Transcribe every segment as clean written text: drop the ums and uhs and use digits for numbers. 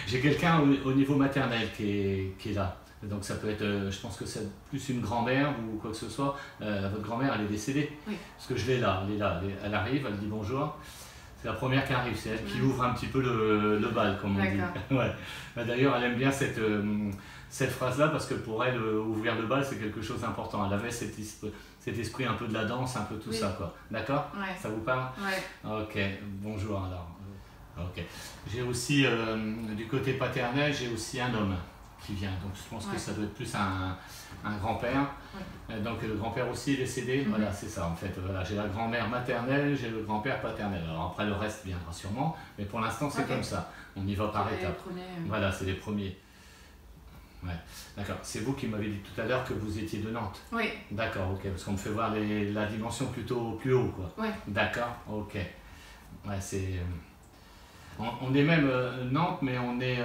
j'ai quelqu'un au niveau maternel qui est là. Donc ça peut être, je pense que c'est plus une grand-mère ou quoi que ce soit. Votre grand-mère, elle est décédée. Oui. Parce que je l'ai là, elle est là, elle arrive, elle dit bonjour. C'est la première qui arrive, c'est elle qui ouvre un petit peu le bal, comme on dit. Ouais. D'ailleurs, elle aime bien cette phrase-là parce que pour elle, ouvrir le bal, c'est quelque chose d'important. Elle avait cet esprit un peu de la danse, un peu tout ça, quoi. D'accord? Ouais. Ça vous parle? Ouais. Ok, bonjour alors. Ok. J'ai aussi, du côté paternel, j'ai aussi un homme qui vient. Donc je pense que ça doit être plus un grand-père. Donc le grand-père aussi est décédé. Voilà, c'est ça en fait. Voilà, j'ai la grand-mère maternelle, j'ai le grand-père paternel. Alors après le reste viendra sûrement, mais pour l'instant c'est comme ça. On y va par étapes. Voilà, c'est les premiers. Ouais. D'accord. C'est vous qui m'avez dit tout à l'heure que vous étiez de Nantes. Oui. D'accord, ok. Parce qu'on me fait voir la dimension plutôt plus haut, quoi. Oui. D'accord, ok. Ouais, c'est... On est même Nantes, mais on est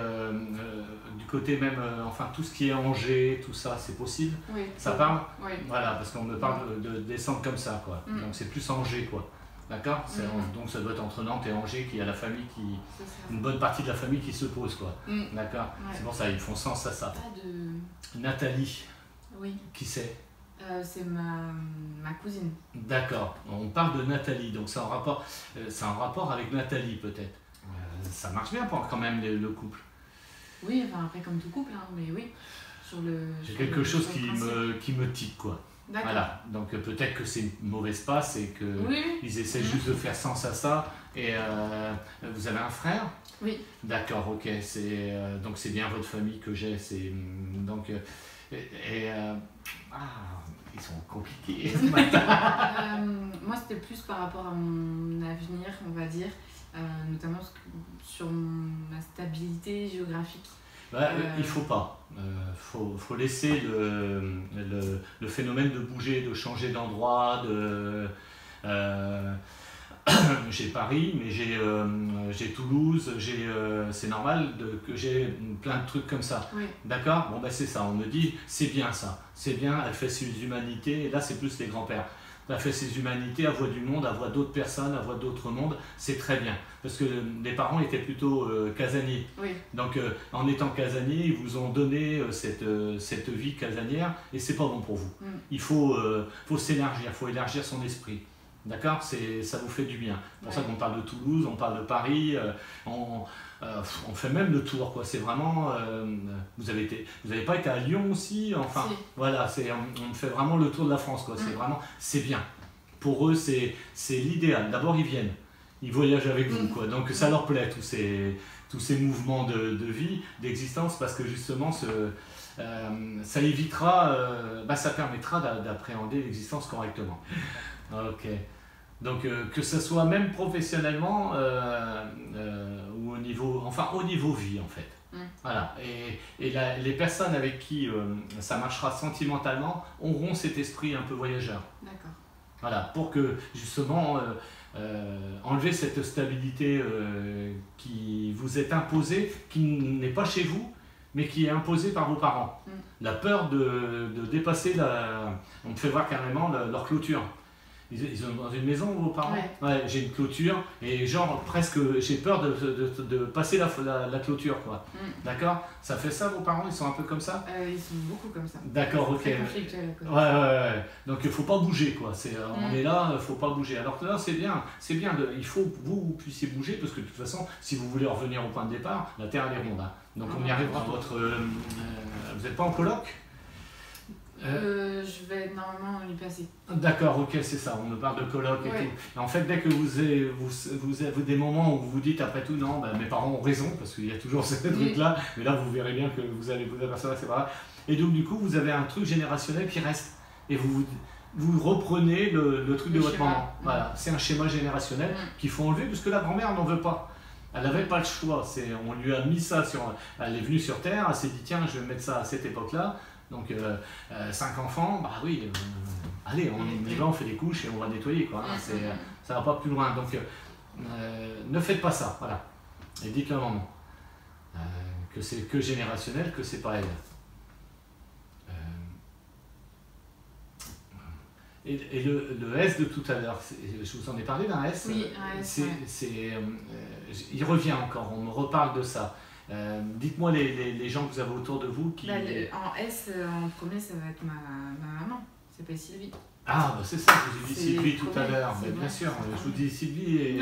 du côté même, enfin tout ce qui est Angers, tout ça, c'est possible? Oui. Ça parle? Oui. Voilà, parce qu'on me parle de descendre comme ça, quoi. Donc c'est plus Angers, quoi. D'accord? Donc ça doit être entre Nantes et Angers qu'il y a la famille une bonne partie de la famille qui se pose, quoi. D'accord? Ouais. C'est pour ça, ils font sens à ça. Pas de... Nathalie. Oui. Qui c'est? C'est ma cousine. D'accord. On parle de Nathalie, donc c'est en rapport avec Nathalie, peut-être. Ça marche bien pour quand même le couple. Oui, enfin après comme tout couple, hein, mais oui. J'ai quelque chose qui me tique, quoi. Voilà, donc peut-être que c'est une mauvaise passe et qu'ils essaient juste de faire sens à ça. Et vous avez un frère? Oui. D'accord, ok. Donc c'est bien votre famille que j'ai. Donc ils sont compliqués. Moi c'était plus par rapport à mon avenir, on va dire, notamment sur ma stabilité géographique. Il faut pas. Faut laisser le phénomène de bouger, de changer d'endroit. J'ai Paris, mais j'ai Toulouse, c'est normal que j'ai plein de trucs comme ça. Oui. D'accord? Bon, c'est ça, on me dit, c'est bien ça. C'est bien, elle fait ses humanités, et là c'est plus les grands-pères. Elle fait ses humanités, elle voit du monde, elle voit d'autres personnes, elle voit d'autres mondes, c'est très bien. Parce que les parents étaient plutôt casaniers. Oui. Donc en étant casaniers, ils vous ont donné cette vie casanière, et c'est pas bon pour vous. Il faut s'élargir, il faut élargir son esprit. D'accord? Ça vous fait du bien. C'est pour ça qu'on parle de Toulouse, on parle de Paris, on fait même le tour, quoi. C'est vraiment... vous avez pas été à Lyon aussi? Enfin, si. Voilà, on fait vraiment le tour de la France, quoi. C'est bien. Pour eux, c'est l'idéal. D'abord, ils viennent. Ils voyagent avec vous, quoi. Donc ça leur plaît, tous ces mouvements de vie, d'existence, parce que justement, ça évitera, ça permettra d'appréhender l'existence correctement. Ok. Donc que ce soit même professionnellement ou au niveau vie en fait. Voilà. Et les personnes avec qui ça marchera sentimentalement auront cet esprit un peu voyageur. D'accord. Voilà, pour que justement enlever cette stabilité qui vous est imposée, qui n'est pas chez vous, mais qui est imposée par vos parents. La peur de dépasser on me fait voir carrément leur clôture. Ils sont dans une maison, vos parents? Ouais, j'ai une clôture et genre presque j'ai peur de passer la clôture, quoi. D'accord? Ça fait ça, vos parents? Ils sont un peu comme ça? Ils sont beaucoup comme ça. D'accord, ok. Ouais. Donc il faut pas bouger, quoi. On est là, il faut pas bouger. Alors que là, c'est bien. Il faut que vous puissiez bouger parce que de toute façon, si vous voulez revenir au point de départ, la Terre elle est ronde. Hein. Donc on y arrivera. Vous n'êtes pas en coloc? Je vais normalement y passer. D'accord, ok, c'est ça, on me parle de coloc et tout. Et en fait, dès que vous avez des moments où vous vous dites après tout, non, mes parents ont raison, parce qu'il y a toujours ce truc-là, mais là vous verrez bien que vous allez vous apercevoir, c'est pas. Et donc du coup, vous avez un truc générationnel qui reste. Et vous reprenez le truc de votre maman. Voilà, c'est un schéma générationnel qu'il faut enlever, parce que la grand-mère n'en veut pas. Elle n'avait pas le choix, on lui a mis ça elle est venue sur Terre, elle s'est dit, tiens, je vais mettre ça à cette époque-là. Donc 5 enfants, bah oui, allez, on y va, on fait des couches et on va nettoyer, quoi. Ça va pas plus loin. Donc ne faites pas ça, voilà. Et dites-le à maman. Que c'est que générationnel, que c'est pas elle. Et le S de tout à l'heure, je vous en ai parlé d'un S. Oui, un S. Il revient encore, on me reparle de ça. Dites-moi les gens que vous avez autour de vous qui... En S, en premier, ça va être ma maman. Elle s'appelle Sylvie. Ah, bah c'est ça, je vous ai dit Sylvie tout à l'heure. Mais bien sûr, je vous dis Sylvie et...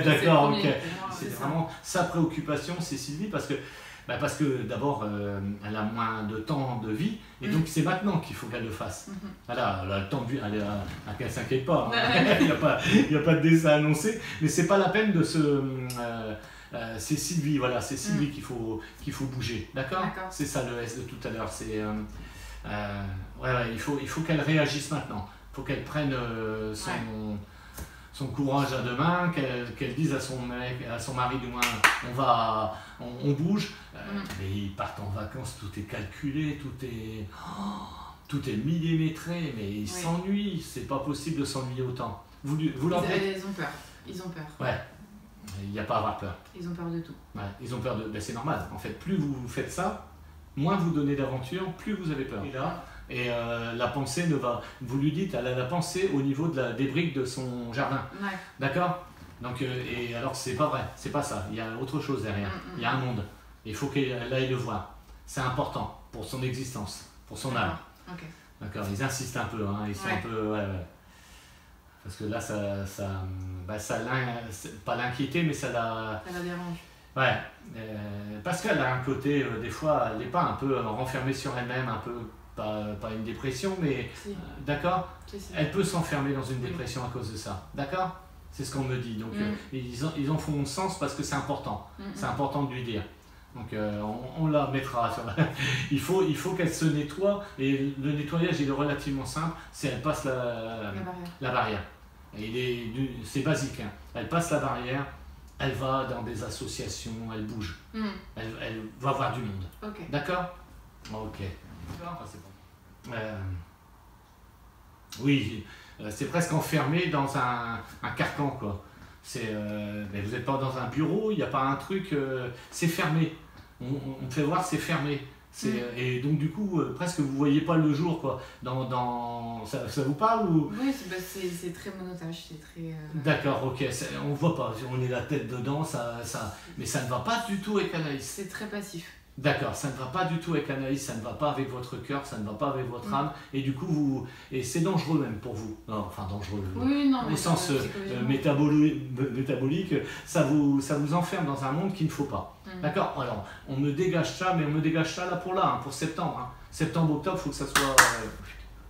D'accord, ok. C'est vraiment sa préoccupation, c'est Sylvie, parce que d'abord, elle a moins de temps de vie, et donc c'est maintenant qu'il faut qu'elle le fasse. Voilà, elle a le temps de vie, qu'elle ne s'inquiète pas, hein. Il n'y a pas de décès annoncé, mais c'est pas la peine de se... c'est Sylvie, voilà, c'est Sylvie qu'il faut bouger, d'accord? C'est ça le S de tout à l'heure, c'est... il faut qu'elle réagisse maintenant, il faut qu'elle prenne son courage à deux mains, qu'elle dise à son mari du moins, on bouge, mais ils partent en vacances, tout est calculé, tout est millimétré, mais ils s'ennuient, c'est pas possible de s'ennuyer autant. Vous leur dites... Ils ont peur. Ouais, il n'y a pas à avoir peur. Ils ont peur de tout. Ouais, ils ont peur de... c'est normal, en fait, plus vous faites ça, moins vous donnez d'aventure, plus vous avez peur. Et la pensée ne va... Vous lui dites, elle a la pensée au niveau des briques de son jardin. Ouais. D'accord? Donc, et alors, c'est pas vrai, c'est pas ça. Il y a autre chose derrière. Il y a un monde. Il faut qu'elle aille le voir. C'est important pour son existence, pour son âme. Okay. D'accord? Ils insistent un peu, hein. Ils sont un peu... Ouais. Parce que là, ça pas l'inquiéter, mais ça la dérange. Ouais. Parce qu'elle a un côté, des fois, elle n'est pas un peu renfermée sur elle-même, un peu... Pas une dépression, mais si. D'accord, elle peut s'enfermer dans une dépression à cause de ça. D'accord, c'est ce qu'on me dit. Donc ils en font sens parce que c'est important. C'est important de lui dire. Donc on la mettra sur il faut qu'elle se nettoie, et le nettoyage il est relativement simple. C'est elle passe la barrière. C'est basique. Hein. Elle passe la barrière. Elle va dans des associations. Elle bouge. Elle va voir du monde. Okay. D'accord. Ok. Oui, c'est presque enfermé dans un carcan, quoi. Mais vous n'êtes pas dans un bureau, il n'y a pas un truc, c'est fermé. On fait voir, c'est fermé. Et donc du coup, presque vous ne voyez pas le jour, quoi. Ça vous parle ou... Oui, c'est très monotage, c'est très... D'accord, ok, on ne voit pas, on est la tête dedans, mais ça ne va pas du tout avec Anaïs. C'est très passif. D'accord, ça ne va pas du tout avec Anaïs, ça ne va pas avec votre cœur, ça ne va pas avec votre âme, et du coup, c'est dangereux même pour vous. Non, enfin dangereux, oui, non, au sens métabolique, ça vous enferme dans un monde qu'il ne faut pas. D'accord. Alors, on me dégage ça, mais on me dégage ça là, pour septembre. Hein. Septembre, octobre, il faut que ça soit...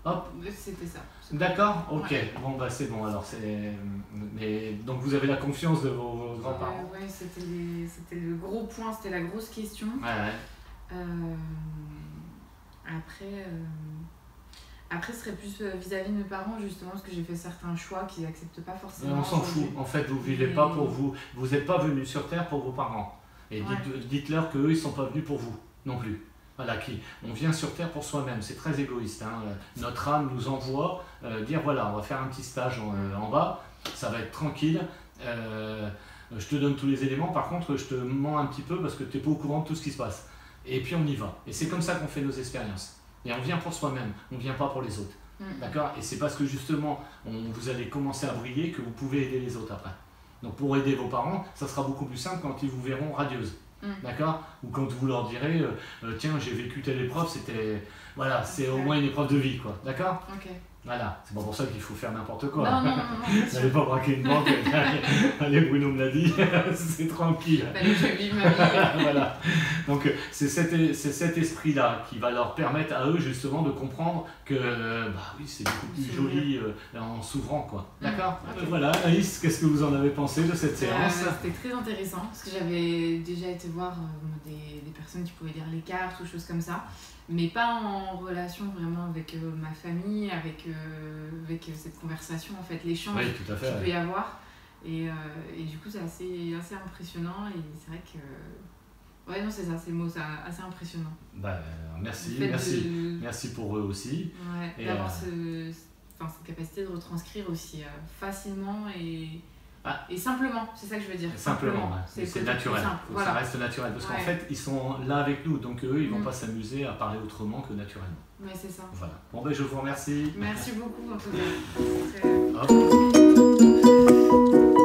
hop. C'était ça. D'accord, ok. Bon, bah c'est bon, alors mais donc vous avez la confiance de vos grands-parents. Oui, c'était le gros point, c'était la grosse question. Après, ce serait plus vis-à-vis de mes parents, justement, parce que j'ai fait certains choix qu'ils n'acceptent pas forcément. On s'en fout, en fait, vous ne vivez pas pour vous. Vous n'êtes pas venus sur Terre pour vos parents. Et dites-leur qu'eux, ils ne sont pas venus pour vous, non plus. Voilà, on vient sur Terre pour soi-même, c'est très égoïste. Hein. Notre âme nous envoie dire voilà, on va faire un petit stage en bas, ça va être tranquille. Je te donne tous les éléments, par contre, je te mens un petit peu parce que tu n'es pas au courant de tout ce qui se passe. Et puis on y va. Et c'est comme ça qu'on fait nos expériences. Et on vient pour soi-même, on ne vient pas pour les autres. D'accord? Et c'est parce que justement, vous allez commencer à briller que vous pouvez aider les autres après. Donc pour aider vos parents, ça sera beaucoup plus simple quand ils vous verront radieuse. D'accord? Ou quand vous leur direz tiens, j'ai vécu telle épreuve, voilà, c'est au moins une épreuve de vie, quoi. D'accord? Voilà, c'est pas pour ça qu'il faut faire n'importe quoi. Non. N'allez pas braquer une banque. Allez, Bruno me l'a dit, c'est tranquille. Je vis ma vie. Voilà. Donc c'est cet esprit-là qui va leur permettre à eux justement de comprendre que oui, c'est beaucoup plus joli en s'ouvrant, quoi. D'accord? Voilà, Anaïs, qu'est-ce que vous en avez pensé de cette séance? C'était très intéressant parce que j'avais déjà été voir des personnes qui pouvaient lire les cartes ou choses comme ça. Mais pas en relation vraiment avec ma famille, avec cette conversation, en fait, l'échange qu'il peut y avoir. Et du coup, c'est assez impressionnant, et c'est vrai que... Ouais, non, c'est ça, c'est le mot, c'est assez impressionnant. Merci pour eux aussi. Ouais, d'avoir cette capacité de retranscrire aussi facilement et simplement, c'est ça que je veux dire. Simplement, c'est naturel, ça reste naturel, parce qu'en fait, ils sont là avec nous, donc eux, ils ne vont pas s'amuser à parler autrement que naturellement. Oui, c'est ça. Voilà. Bon, ben, je vous remercie. Merci beaucoup, en tout cas.